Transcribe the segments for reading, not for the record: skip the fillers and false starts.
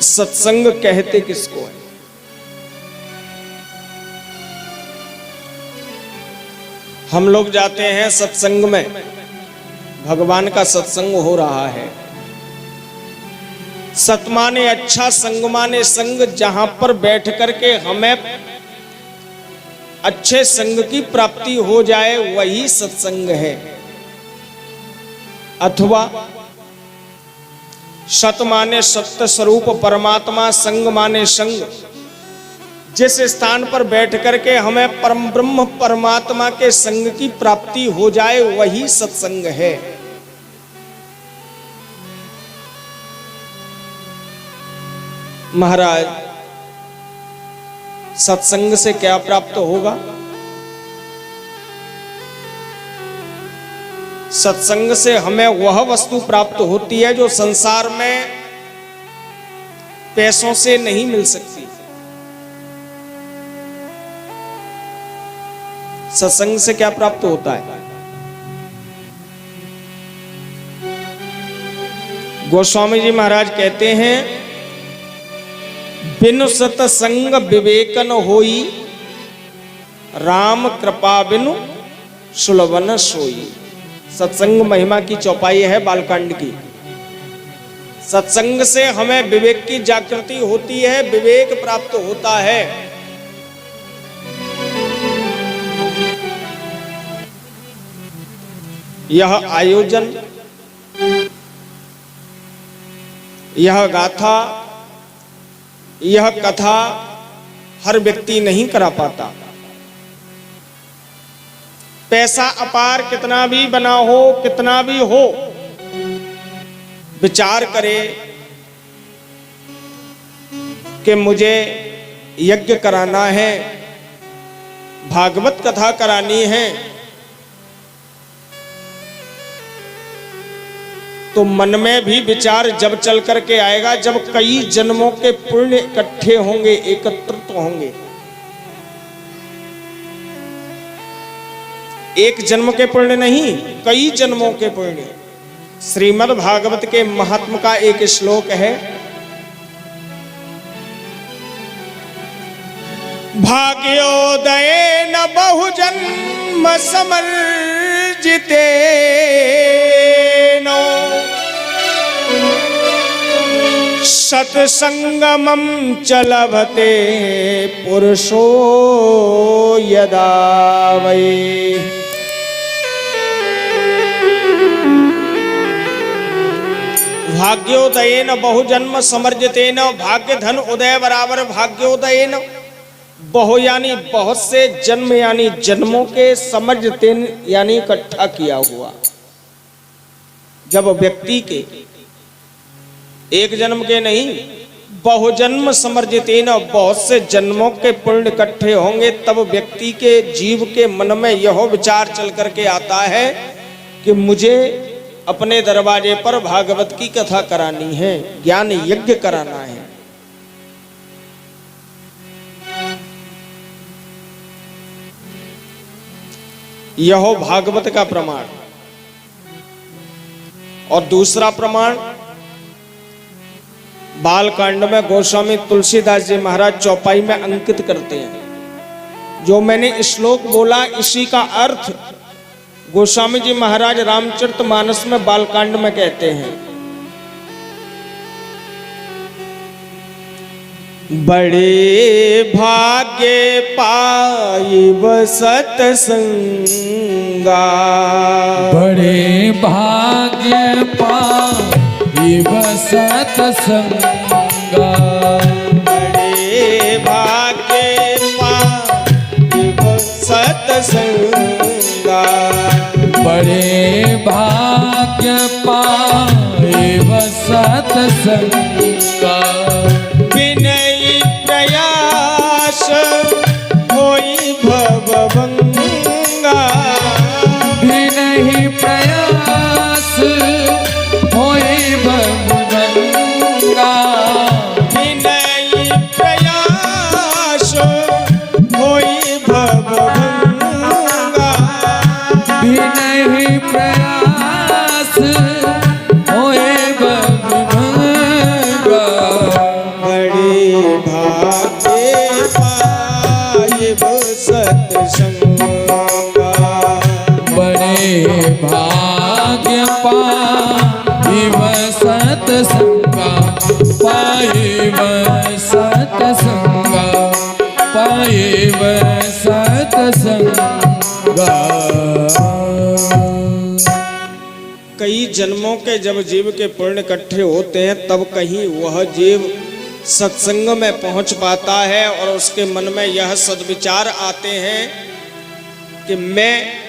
सत्संग कहते किसको है? हम लोग जाते हैं सत्संग में, भगवान का सत्संग हो रहा है। सत माने अच्छा, संग माने संग, जहां पर बैठ करके हमें अच्छे संग की प्राप्ति हो जाए वही सत्संग है। अथवा सत माने सत्य स्वरूप परमात्मा, संग माने संग, जिस स्थान पर बैठ करके हमें परम ब्रह्म परमात्मा के संग की प्राप्ति हो जाए वही सत्संग है। महाराज, सत्संग से क्या प्राप्त होगा? सत्संग से हमें वह वस्तु प्राप्त होती है जो संसार में पैसों से नहीं मिल सकती। सत्संग से क्या प्राप्त होता है? गोस्वामी जी महाराज कहते हैं, बिनु सतसंग विवेकन होई, राम कृपा बिनु सुलभन सोई। सत्संग महिमा की चौपाई है बालकांड की। सत्संग से हमें विवेक की जागृति होती है, विवेक प्राप्त होता है। यह आयोजन, यह गाथा, यह कथा हर व्यक्ति नहीं करा पाता। पैसा अपार कितना भी बना हो, कितना भी हो, विचार करे कि मुझे यज्ञ कराना है, भागवत कथा करानी है, तो मन में भी विचार जब चल करके आएगा जब कई जन्मों के पुण्य इकट्ठे होंगे, एकत्रित होंगे। एक जन्म के पुण्य नहीं, कई जन्मों के पुण्य। श्रीमद् भागवत के महात्म का एक श्लोक है, भाग्योदयेन बहुजन्म समर्जितेन सत्संगमं च लभते पुरुषो यदा वै। भाग्योदयेन बहुजन्म समर्जितेन, भाग्य धन उदय बराबर भाग्योदयेन, बहु यानी बहुत से, जन्म यानी जन्मों के, समर्जितेन यानी इकट्ठा किया हुआ। जब व्यक्ति के एक जन्म के नहीं, बहुजन्म समर्जितेन, बहुत से जन्मों के पुण्य इकट्ठे होंगे, तब व्यक्ति के जीव के मन में यह विचार चल करके आता है कि मुझे अपने दरवाजे पर भागवत की कथा करानी है, ज्ञान यज्ञ कराना है। यह भागवत का प्रमाण। और दूसरा प्रमाण बालकांड में गोस्वामी तुलसीदास जी महाराज चौपाई में अंकित करते हैं। जो मैंने श्लोक बोला इसी का अर्थ गोस्वामी जी महाराज रामचरितमानस में बालकांड में कहते हैं, बड़े भाग्य पाइब सतसंगा, बड़े भाग्य पाइब सतसंगा, बड़े भाग्य पाइब सतसंगा, बड़े भाग्य पाइब सतसंगा, विनयी प्रयास होई भवभंगा, विनयी प्रयास होई भवभंगा, विनयी प्रयास होई भवभंगा, विनयी प्रयास होई भवभंगा। बड़े भाग्य पाइब सतसंगा, पाइब सतसंगा, पाइब सतसंगा। कई जन्मों के जब जीव के पुण्य इकट्ठे होते हैं तब कहीं वह जीव सत्संग में पहुंच पाता है और उसके मन में यह सद्विचार आते हैं कि मैं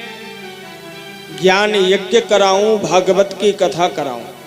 ज्ञान यज्ञ कराऊं, भागवत की कथा कराऊं।